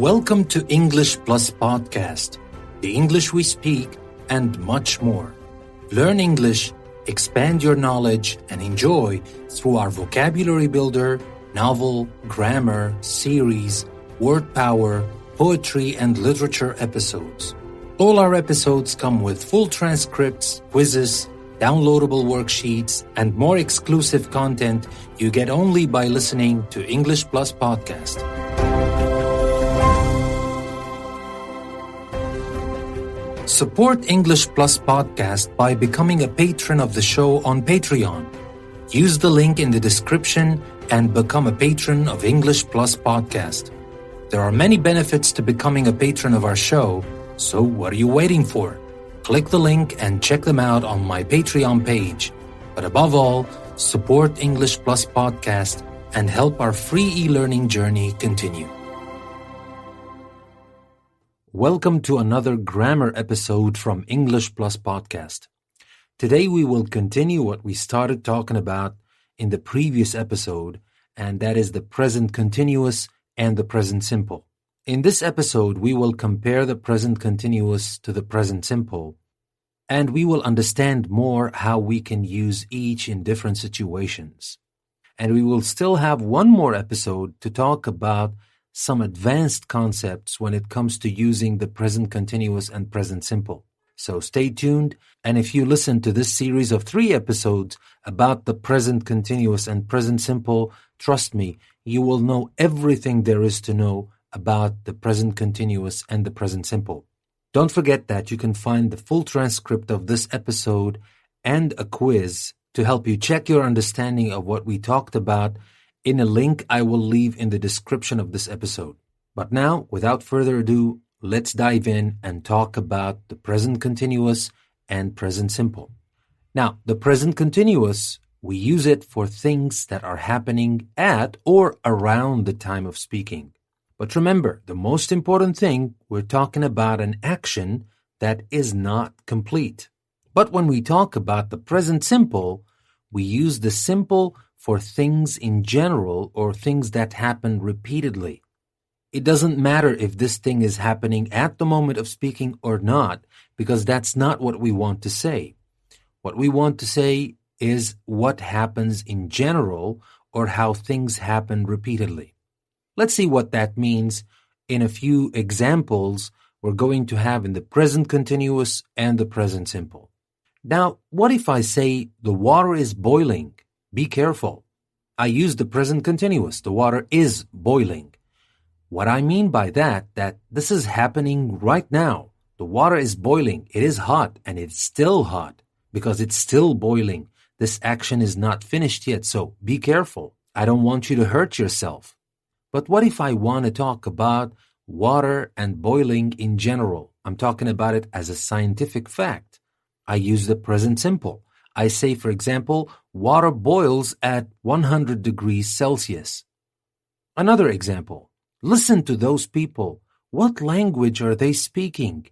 Welcome to English Plus Podcast, the English we speak, and much more. Learn English, expand your knowledge, and enjoy through our vocabulary builder, novel, grammar, series, word power, poetry, and literature episodes. All our episodes come with full transcripts, quizzes, downloadable worksheets, and more exclusive content you get only by listening to English Plus Podcast. Support English Plus Podcast by becoming a patron of the show on Patreon. Use the link in the description and become a patron of English Plus Podcast. There are many benefits to becoming a patron of our show, so what are you waiting for? Click the link and check them out on my Patreon page. But above all, support English Plus Podcast and help our free e-learning journey continue. Welcome to another grammar episode from English Plus Podcast. Today we will continue what we started talking about in the previous episode, and that is the present continuous and the present simple. In this episode, we will compare the present continuous to the present simple, and we will understand more how we can use each in different situations. And we will still have one more episode to talk about some advanced concepts when it comes to using the present continuous and present simple. So stay tuned, and if you listen to this series of 3 episodes about the present continuous and present simple, trust me, you will know everything there is to know about the present continuous and the present simple. Don't forget that you can find the full transcript of this episode and a quiz to help you check your understanding of what we talked about in a link I will leave in the description of this episode. But now, without further ado, let's dive in and talk about the present continuous and present simple. Now, the present continuous, we use it for things that are happening at or around the time of speaking. But remember, the most important thing, we're talking about an action that is not complete. But when we talk about the present simple, we use the simple for things in general or things that happen repeatedly. It doesn't matter if this thing is happening at the moment of speaking or not, because that's not what we want to say. What we want to say is what happens in general or how things happen repeatedly. Let's see what that means in a few examples we're going to have in the present continuous and the present simple. Now, what if I say the water is boiling? Be careful. I use the present continuous. The water is boiling. What I mean by that this is happening right now. The water is boiling. It is hot, and it's still hot because it's still boiling. This action is not finished yet, so be careful. I don't want you to hurt yourself. But what if I want to talk about water and boiling in general? I'm talking about it as a scientific fact. I use the present simple. I say, for example, water boils at 100 degrees Celsius. Another example, listen to those people. What language are they speaking?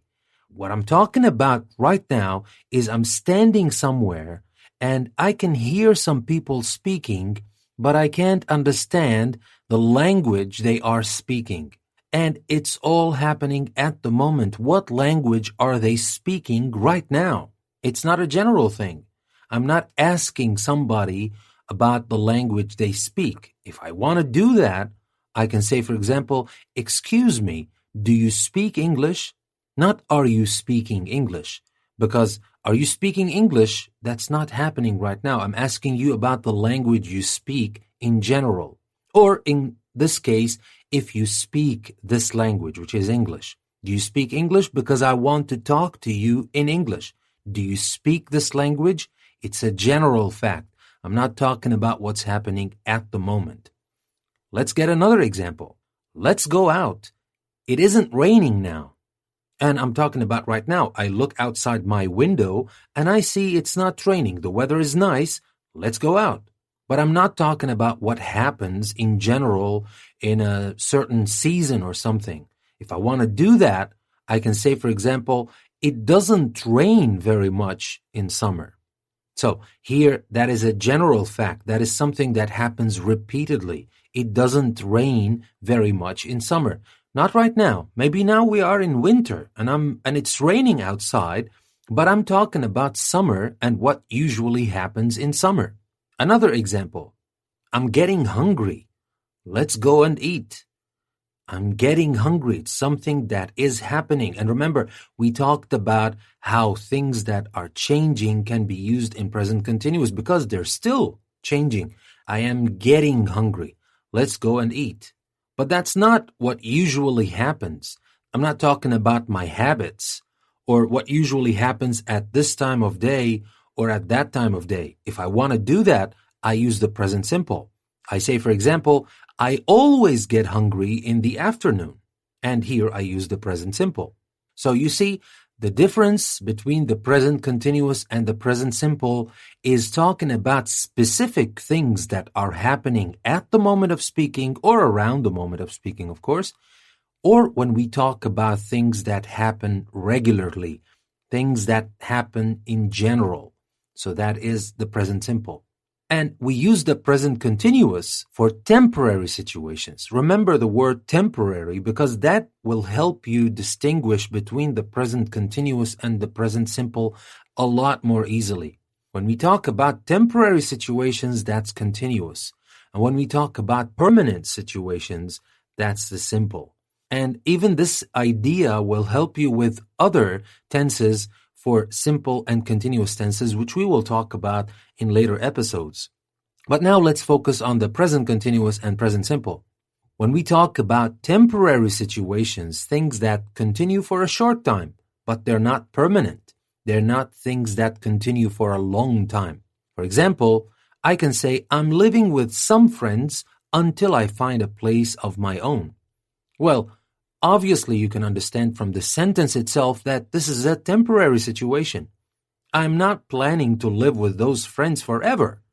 What I'm talking about right now is I'm standing somewhere and I can hear some people speaking, but I can't understand the language they are speaking. And it's all happening at the moment. What language are they speaking right now? It's not a general thing. I'm not asking somebody about the language they speak. If I want to do that, I can say, for example, excuse me, do you speak English? Not are you speaking English? Because are you speaking English? That's not happening right now. I'm asking you about the language you speak in general. Or in this case, if you speak this language, which is English. Do you speak English? Because I want to talk to you in English. Do you speak this language? It's a general fact. I'm not talking about what's happening at the moment. Let's get another example. Let's go out. It isn't raining now. And I'm talking about right now. I look outside my window and I see it's not raining. The weather is nice. Let's go out. But I'm not talking about what happens in general in a certain season or something. If I want to do that, I can say, for example, it doesn't rain very much in summer. So here, that is a general fact. That is something that happens repeatedly. It doesn't rain very much in summer. Not right now. Maybe now we are in winter and it's raining outside, but I'm talking about summer and what usually happens in summer. Another example. I'm getting hungry. Let's go and eat. I'm getting hungry. It's something that is happening. And remember, we talked about how things that are changing can be used in present continuous because they're still changing. I am getting hungry. Let's go and eat. But that's not what usually happens. I'm not talking about my habits or what usually happens at this time of day or at that time of day. If I want to do that, I use the present simple. I say, for example, I always get hungry in the afternoon. And here I use the present simple. So you see, the difference between the present continuous and the present simple is talking about specific things that are happening at the moment of speaking or around the moment of speaking, of course, or when we talk about things that happen regularly, things that happen in general. So that is the present simple. And we use the present continuous for temporary situations. Remember the word temporary because that will help you distinguish between the present continuous and the present simple a lot more easily. When we talk about temporary situations, that's continuous. And when we talk about permanent situations, that's the simple. And even this idea will help you with other tenses for simple and continuous tenses, which we will talk about in later episodes. But now let's focus on the present continuous and present simple. When we talk about temporary situations, things that continue for a short time, but they're not permanent. They're not things that continue for a long time. For example, I can say, I'm living with some friends until I find a place of my own. Well, obviously, you can understand from the sentence itself that this is a temporary situation. I'm not planning to live with those friends forever.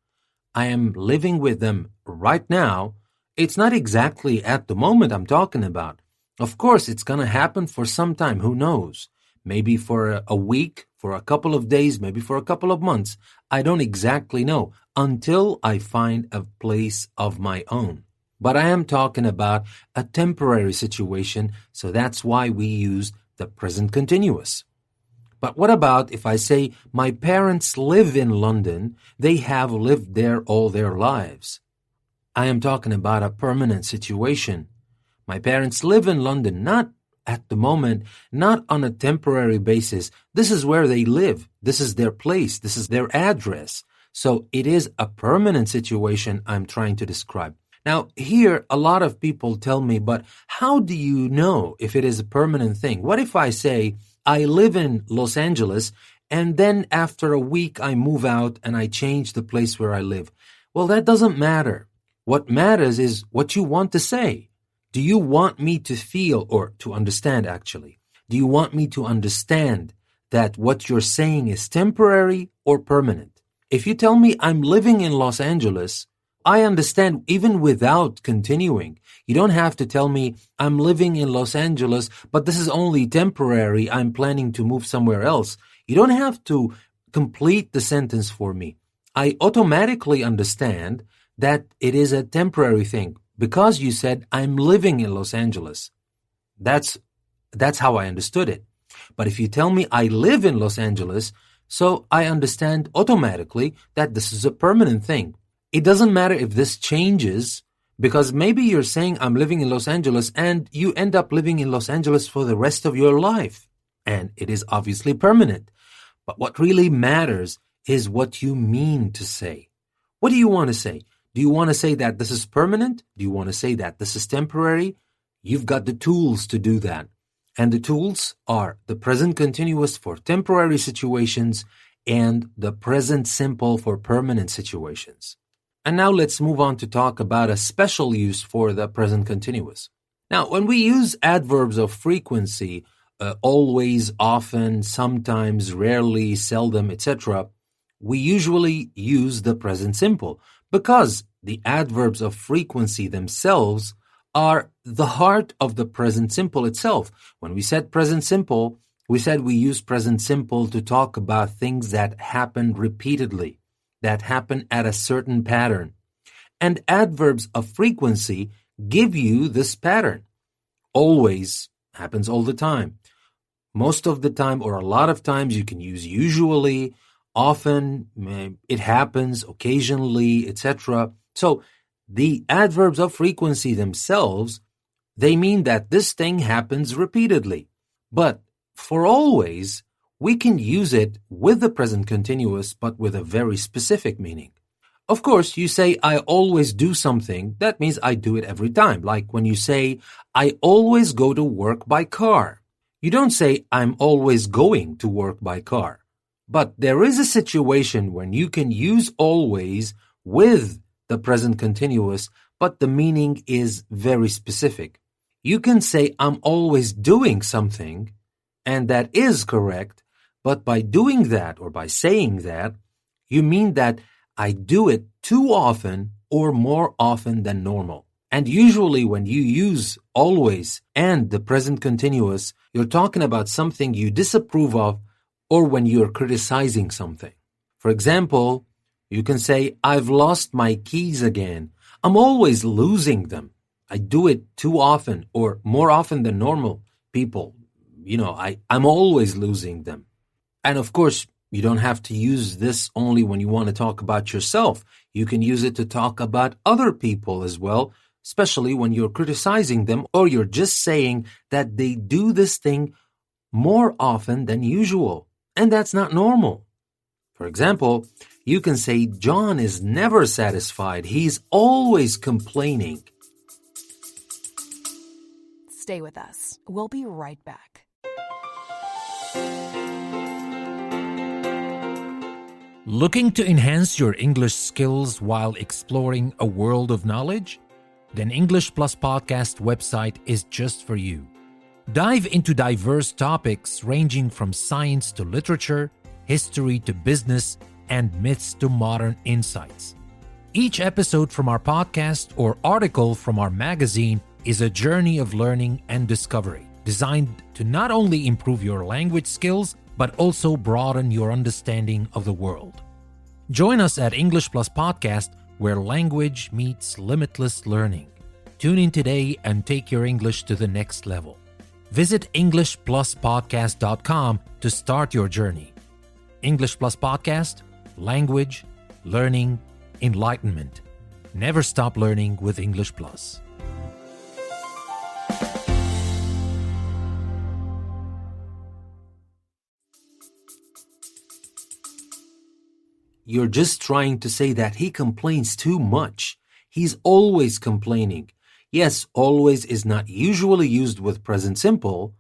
I am living with them right now. It's not exactly at the moment I'm talking about. Of course, it's going to happen for some time. Who knows? Maybe for a week, for a couple of days, maybe for a couple of months. I don't exactly know until I find a place of my own. But I am talking about a temporary situation, so that's why we use the present continuous. But what about if I say, my parents live in London, they have lived there all their lives? I am talking about a permanent situation. My parents live in London, not at the moment, not on a temporary basis. This is where they live. This is their place. This is their address. So it is a permanent situation I'm trying to describe. Now, here, a lot of people tell me, but how do you know if it is a permanent thing? What if I say, I live in Los Angeles, and then after a week I move out and I change the place where I live? Well, that doesn't matter. What matters is what you want to say. Do you want me to feel, or to understand actually, do you want me to understand that what you're saying is temporary or permanent? If you tell me I'm living in Los Angeles, I understand even without continuing. You don't have to tell me I'm living in Los Angeles, but this is only temporary. I'm planning to move somewhere else. You don't have to complete the sentence for me. I automatically understand that it is a temporary thing because you said I'm living in Los Angeles. That's how I understood it. But if you tell me I live in Los Angeles, so I understand automatically that this is a permanent thing. It doesn't matter if this changes because maybe you're saying I'm living in Los Angeles and you end up living in Los Angeles for the rest of your life. And it is obviously permanent. But what really matters is what you mean to say. What do you want to say? Do you want to say that this is permanent? Do you want to say that this is temporary? You've got the tools to do that. And the tools are the present continuous for temporary situations and the present simple for permanent situations. And now let's move on to talk about a special use for the present continuous. Now, when we use adverbs of frequency, always, often, sometimes, rarely, seldom, etc., we usually use the present simple because the adverbs of frequency themselves are the heart of the present simple itself. When we said present simple, we said we use present simple to talk about things that happen repeatedly, that happen at a certain pattern. And adverbs of frequency give you this pattern. Always happens all the time. Most of the time, or a lot of times, you can use usually, often, it happens, occasionally, etc. So the adverbs of frequency themselves, they mean that this thing happens repeatedly. But for always, we can use it with the present continuous, but with a very specific meaning. Of course, you say, I always do something. That means I do it every time. Like when you say, I always go to work by car. You don't say, I'm always going to work by car. But there is a situation when you can use always with the present continuous, but the meaning is very specific. You can say, I'm always doing something, and that is correct, but by doing that or by saying that, you mean that I do it too often or more often than normal. And usually when you use always and the present continuous, you're talking about something you disapprove of or when you're criticizing something. For example, you can say, I've lost my keys again. I'm always losing them. I do it too often or more often than normal people. I'm always losing them. And of course, you don't have to use this only when you want to talk about yourself. You can use it to talk about other people as well, especially when you're criticizing them or you're just saying that they do this thing more often than usual. And that's not normal. For example, you can say, John is never satisfied. He's always complaining. Stay with us. We'll be right back. Looking to enhance your English skills while exploring a world of knowledge? Then English Plus Podcast website is just for you. Dive into diverse topics ranging from science to literature, history to business, and myths to modern insights. Each episode from our podcast or article from our magazine is a journey of learning and discovery, designed to not only improve your language skills, but also broaden your understanding of the world. Join us at English Plus Podcast, where language meets limitless learning. Tune in today and take your English to the next level. Visit EnglishPlusPodcast.com to start your journey. English Plus Podcast, language, learning, enlightenment. Never stop learning with English Plus. You're just trying to say that he complains too much. He's always complaining. Yes, always is not usually used with present simple.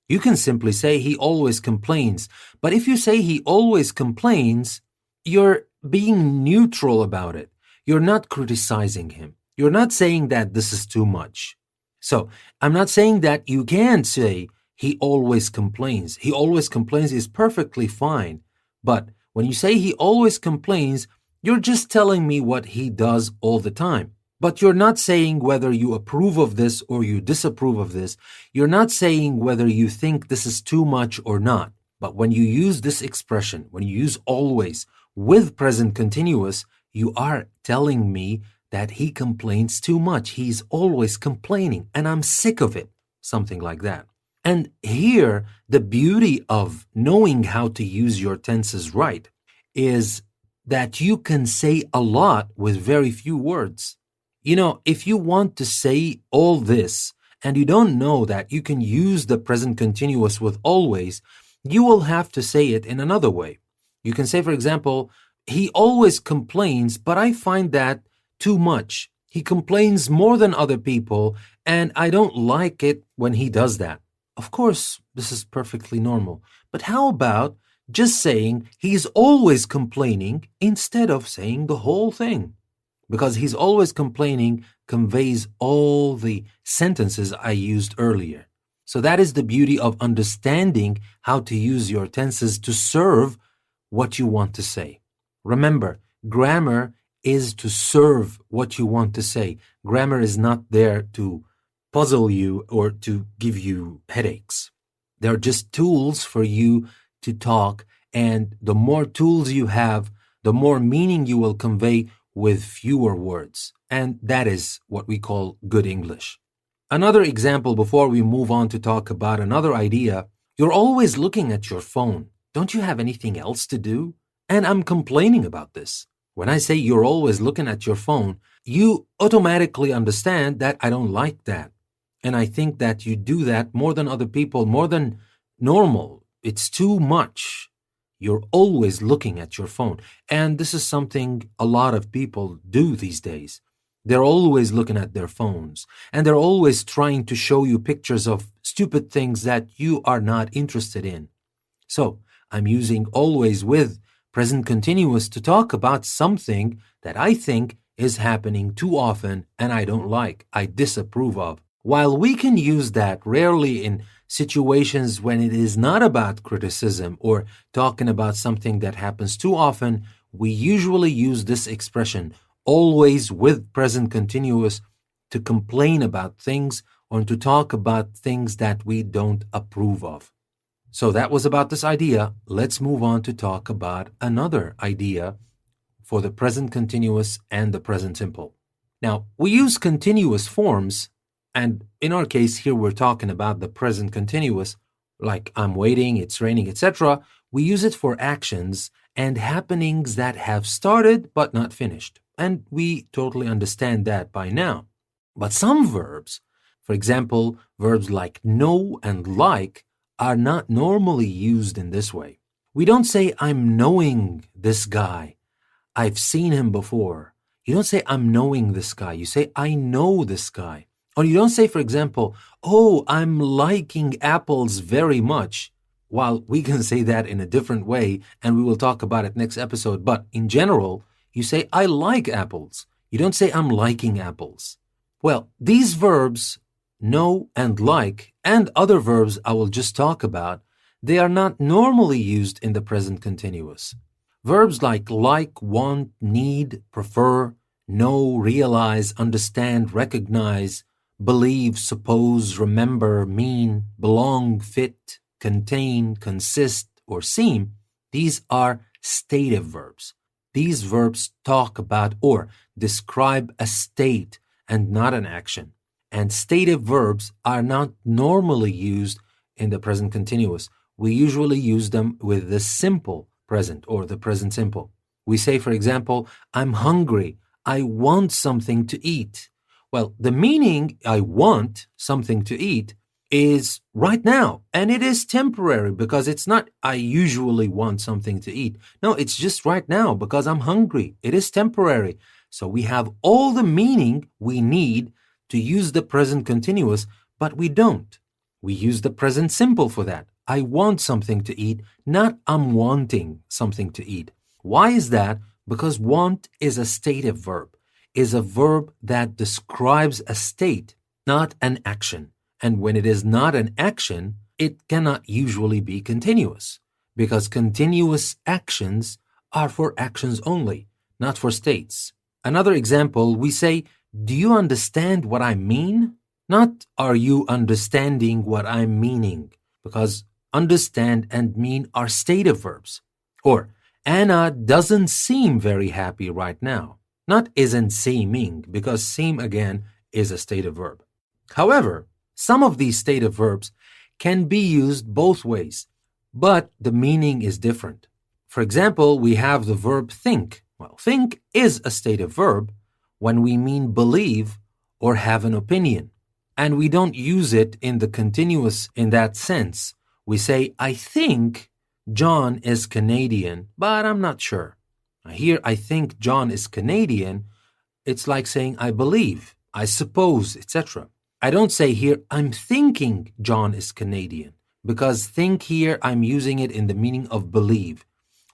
You can simply say he always complains. But if you say he always complains, you're being neutral about it. You're not criticizing him. You're not saying that this is too much. So I'm not saying that you can't say he always complains. He always complains is perfectly fine. But when you say he always complains, you're just telling me what he does all the time. But you're not saying whether you approve of this or you disapprove of this. You're not saying whether you think this is too much or not. But when you use this expression, when you use always with present continuous, you are telling me that he complains too much. He's always complaining and I'm sick of it. Something like that. And here, the beauty of knowing how to use your tenses right is that you can say a lot with very few words. If you want to say all this and you don't know that you can use the present continuous with always, you will have to say it in another way. You can say, for example, he always complains, but I find that too much. He complains more than other people, and I don't like it when he does that. Of course, this is perfectly normal. But how about just saying he's always complaining instead of saying the whole thing? Because he's always complaining conveys all the sentences I used earlier. So that is the beauty of understanding how to use your tenses to serve what you want to say. Remember, grammar is to serve what you want to say. Grammar is not there to puzzle you or to give you headaches. They're just tools for you to talk, and the more tools you have, the more meaning you will convey with fewer words. And that is what we call good English. Another example before we move on to talk about another idea, you're always looking at your phone. Don't you have anything else to do? And I'm complaining about this. When I say you're always looking at your phone, you automatically understand that I don't like that. And I think that you do that more than other people, more than normal. It's too much. You're always looking at your phone. And this is something a lot of people do these days. They're always looking at their phones, and they're always trying to show you pictures of stupid things that you are not interested in. So I'm using always with present continuous to talk about something that I think is happening too often and I don't like, I disapprove of. While we can use that rarely in situations when it is not about criticism or talking about something that happens too often, we usually use this expression always with present continuous to complain about things or to talk about things that we don't approve of. So that was about this idea. Let's move on to talk about another idea for the present continuous and the present simple. Now, we use continuous forms, and in our case here we're talking about the present continuous, like I'm waiting, it's raining, etc. We use it for actions and happenings that have started but not finished. And we totally understand that by now. But some verbs, for example, verbs like know and like, are not normally used in this way. We don't say, I'm knowing this guy. I've seen him before. You don't say, I'm knowing this guy. You say, I know this guy. Or you don't say, for example, oh, I'm liking apples very much. While we can say that in a different way, and we will talk about it next episode, but in general, you say, I like apples. You don't say, I'm liking apples. Well, these verbs, know and like, and other verbs I will just talk about, they are not normally used in the present continuous. Verbs like, want, need, prefer, know, realize, understand, recognize, believe, suppose, remember, mean, belong, fit, contain, consist, or seem, these are stative verbs. These verbs talk about or describe a state and not an action. And stative verbs are not normally used in the present continuous. We usually use them with the simple present or the present simple. We say, for example, I'm hungry. I want something to eat. Well, the meaning I want something to eat is right now, and it is temporary because it's not I usually want something to eat. No, it's just right now because I'm hungry. It is temporary. So we have all the meaning we need to use the present continuous, but we don't. We use the present simple for that. I want something to eat, not I'm wanting something to eat. Why is that? Because want is a stative verb, is a verb that describes a state, not an action. And when it is not an action, it cannot usually be continuous, because continuous actions are for actions only, not for states. Another example, we say, do you understand what I mean? Not are you understanding what I'm meaning, because understand and mean are stative verbs. Or Anna doesn't seem very happy right now. Not isn't seeming, because seem again is a stative verb. However, some of these stative verbs can be used both ways, but the meaning is different. For example, we have the verb think. Well, think is a stative verb when we mean believe or have an opinion. And we don't use it in the continuous in that sense. We say, I think John is Canadian, but I'm not sure. Here, I think John is Canadian. It's like saying, I believe, I suppose, etc. I don't say here, I'm thinking John is Canadian, because think here, I'm using it in the meaning of believe.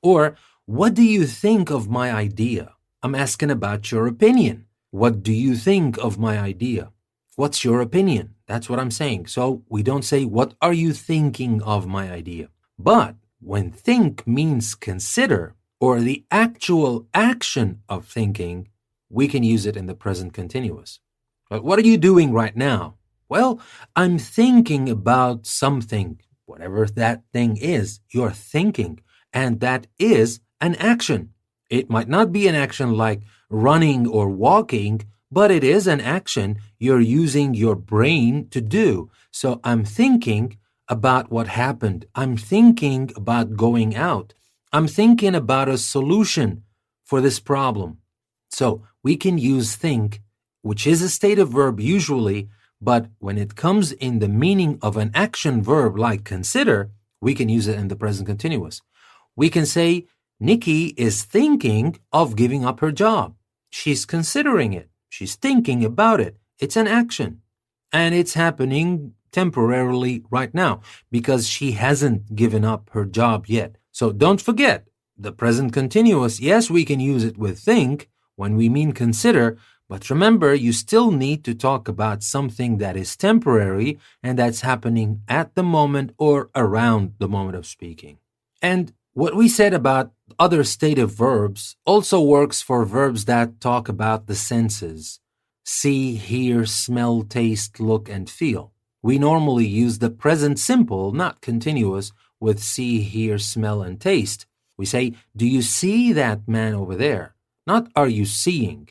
Or, what do you think of my idea? I'm asking about your opinion. What do you think of my idea? What's your opinion? That's what I'm saying. So we don't say, what are you thinking of my idea? But when think means consider, or the actual action of thinking, we can use it in the present continuous. But what are you doing right now? Well, I'm thinking about something. Whatever that thing is, you're thinking, and that is an action. It might not be an action like running or walking, but it is an action you're using your brain to do. So I'm thinking about what happened. I'm thinking about going out. I'm thinking about a solution for this problem. So we can use think, which is a stative verb usually, but when it comes in the meaning of an action verb like consider, we can use it in the present continuous. We can say, Nikki is thinking of giving up her job. She's considering it. She's thinking about it. It's an action. And it's happening temporarily right now because she hasn't given up her job yet. So don't forget, the present continuous, yes, we can use it with think when we mean consider, but remember, you still need to talk about something that is temporary and that's happening at the moment or around the moment of speaking. And what we said about other stative verbs also works for verbs that talk about the senses. See, hear, smell, taste, look, and feel. We normally use the present simple, not continuous, with see, hear, smell, and taste. We say, do you see that man over there? Not are you seeing.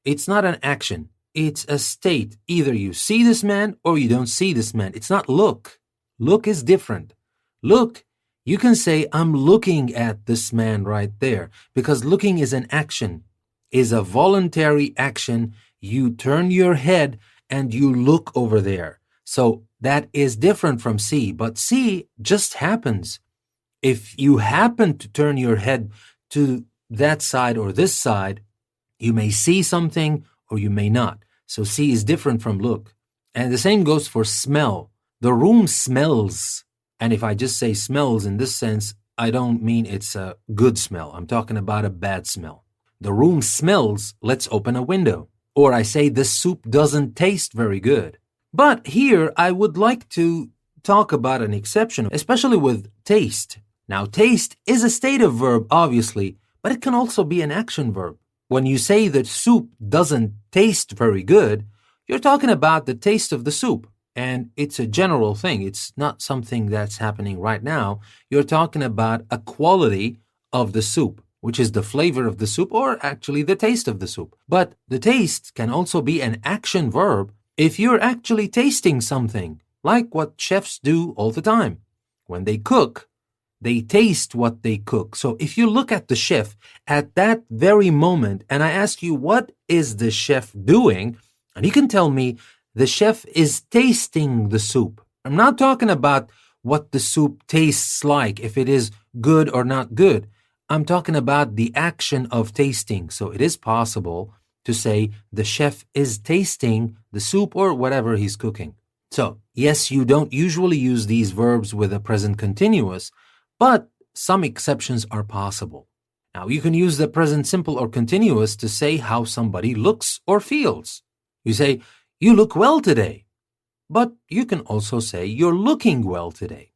It's not an action. It's a state. Either you see this man or you don't see this man. It's not look. Look is different. Look, you can say, I'm looking at this man right there, because looking is an action, is a voluntary action. You turn your head and you look over there. So that is different from see, but see just happens. If you happen to turn your head to that side or this side, you may see something or you may not. So see is different from look. And the same goes for smell. The room smells. And if I just say smells in this sense, I don't mean it's a good smell. I'm talking about a bad smell. The room smells, let's open a window. Or I say this soup doesn't taste very good. But here I would like to talk about an exception, especially with taste. Now, taste is a stative verb, obviously, but it can also be an action verb. When you say that soup doesn't taste very good, you're talking about the taste of the soup. And it's a general thing. It's not something that's happening right now. You're talking about a quality of the soup, which is the flavor of the soup or actually the taste of the soup. But the taste can also be an action verb if you're actually tasting something, like what chefs do all the time. When they cook, they taste what they cook. So if you look at the chef at that very moment and I ask you, what is the chef doing? And you can tell me, the chef is tasting the soup. I'm not talking about what the soup tastes like, if it is good or not good. I'm talking about the action of tasting. So it is possible to say the chef is tasting the soup or whatever he's cooking. So yes, you don't usually use these verbs with a present continuous, but some exceptions are possible. Now you can use the present simple or continuous to say how somebody looks or feels. You say, you look well today. But you can also say, you're looking well today.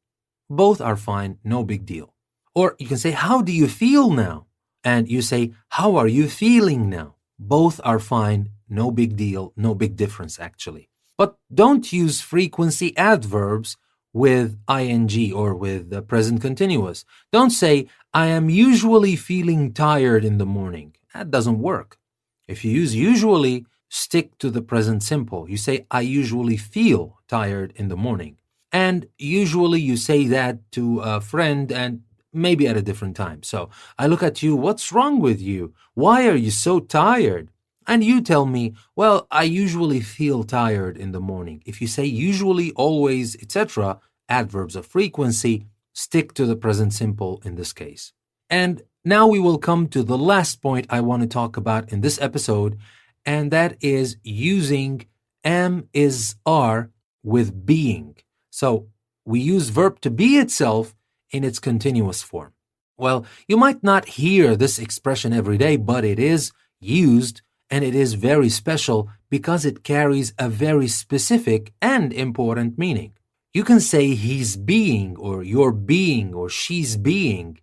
Both are fine, no big deal. Or you can say, how do you feel now? And you say, how are you feeling now? Both are fine, no big deal, no big difference actually. But don't use frequency adverbs with ing or with the present continuous. Don't say, I am usually feeling tired in the morning. That doesn't work. If you use usually, stick to the present simple. You say, I usually feel tired in the morning. And usually you say that to a friend and maybe at a different time. So I look at you, what's wrong with you? Why are you so tired? And you tell me, well, I usually feel tired in the morning. If you say usually, always, etc., adverbs of frequency, stick to the present simple in this case. And now we will come to the last point I want to talk about in this episode, and that is using am, is, are with being. So we use verb to be itself in its continuous form. Well, you might not hear this expression every day, but it is used and it is very special because it carries a very specific and important meaning. You can say he's being or you're being or she's being.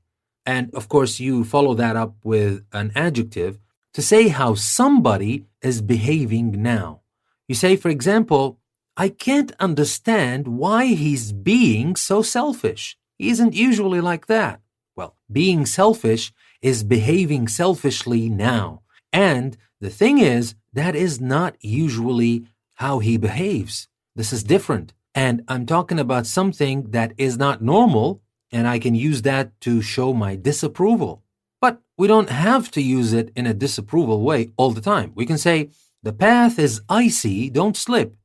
And of course, you follow that up with an adjective to say how somebody is behaving now. You say, for example, I can't understand why he's being so selfish. He isn't usually like that. Well, being selfish is behaving selfishly now. And the thing is, that is not usually how he behaves. This is different. And I'm talking about something that is not normal, and I can use that to show my disapproval. But we don't have to use it in a disapproval way all the time. We can say, the path is icy, don't slip.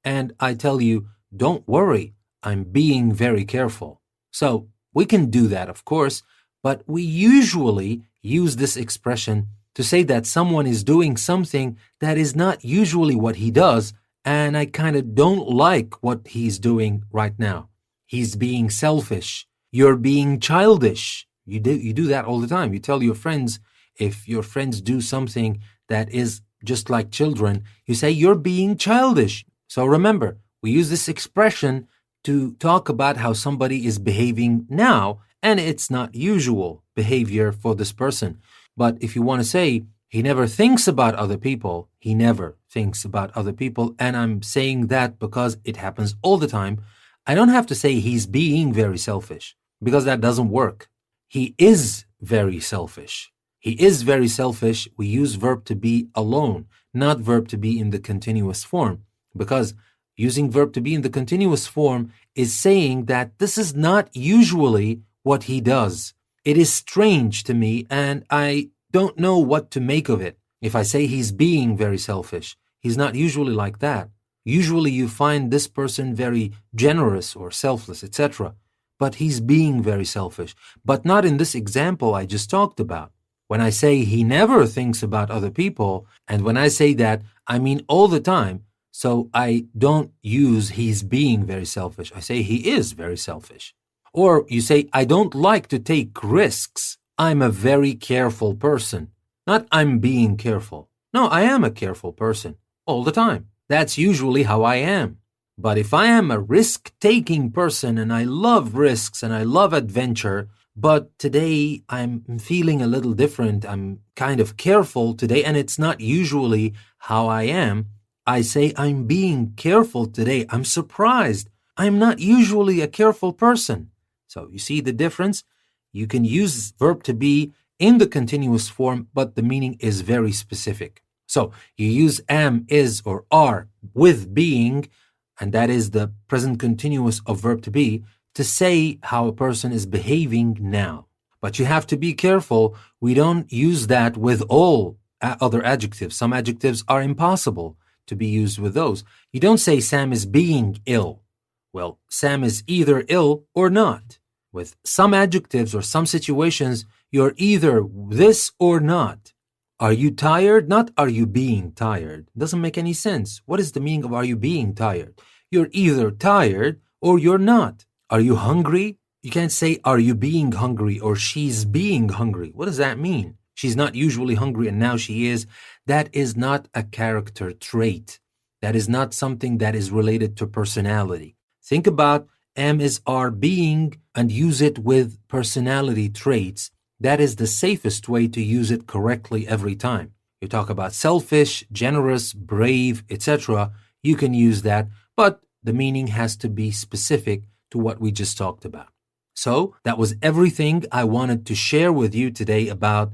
And I tell you, don't worry, I'm being very careful. So we can do that, of course, but we usually use this expression to say that someone is doing something that is not usually what he does, and I kind of don't like what he's doing right now. He's being selfish. You're being childish. You do that all the time. You tell your friends, if your friends do something that is just like children, you say you're being childish. So remember, we use this expression to talk about how somebody is behaving now, and it's not usual behavior for this person. But if you want to say, he never thinks about other people, he never thinks about other people, and I'm saying that because it happens all the time, I don't have to say he's being very selfish, because that doesn't work. He is very selfish. He is very selfish. We use verb to be alone, not verb to be in the continuous form, because using verb to be in the continuous form is saying that this is not usually what he does. It is strange to me, and I don't know what to make of it. If I say he's being very selfish, he's not usually like that. Usually you find this person very generous or selfless, etc. But he's being very selfish. But not in this example I just talked about. When I say he never thinks about other people, and when I say that, I mean all the time. So I don't use he's being very selfish. I say he is very selfish. Or you say, I don't like to take risks. I'm a very careful person. Not I'm being careful. No, I am a careful person all the time. That's usually how I am. But if I am a risk-taking person and I love risks and I love adventure, but today I'm feeling a little different, I'm kind of careful today, and it's not usually how I am, I say I'm being careful today. I'm surprised. I'm not usually a careful person. So you see the difference? You can use verb to be in the continuous form, but the meaning is very specific. So you use am, is, or are with being, and that is the present continuous of verb to be, to say how a person is behaving now. But you have to be careful. We don't use that with all other adjectives. Some adjectives are impossible to be used with those. You don't say Sam is being ill. Well, Sam is either ill or not. With some adjectives or some situations, you're either this or not. Are you tired? Not are you being tired. Doesn't make any sense. What is the meaning of are you being tired? You're either tired or you're not. Are you hungry? You can't say are you being hungry or she's being hungry. What does that mean? She's not usually hungry and now she is. That is not a character trait. That is not something that is related to personality. Think about am, is, are, being, and use it with personality traits. That is the safest way to use it correctly every time. You talk about selfish, generous, brave, etc. You can use that, but the meaning has to be specific to what we just talked about. So that was everything I wanted to share with you today about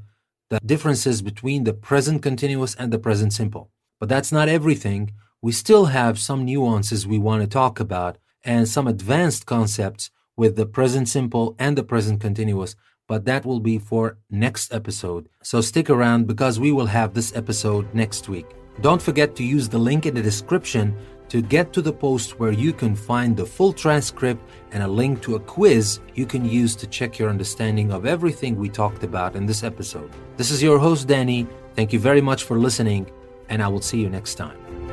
the differences between the present continuous and the present simple. But that's not everything. We still have some nuances we want to talk about and some advanced concepts with the present simple and the present continuous, but that will be for next episode. So stick around because we will have this episode next week. Don't forget to use the link in the description to get to the post where you can find the full transcript and a link to a quiz you can use to check your understanding of everything we talked about in this episode. This is your host, Danny. Thank you very much for listening, and I will see you next time.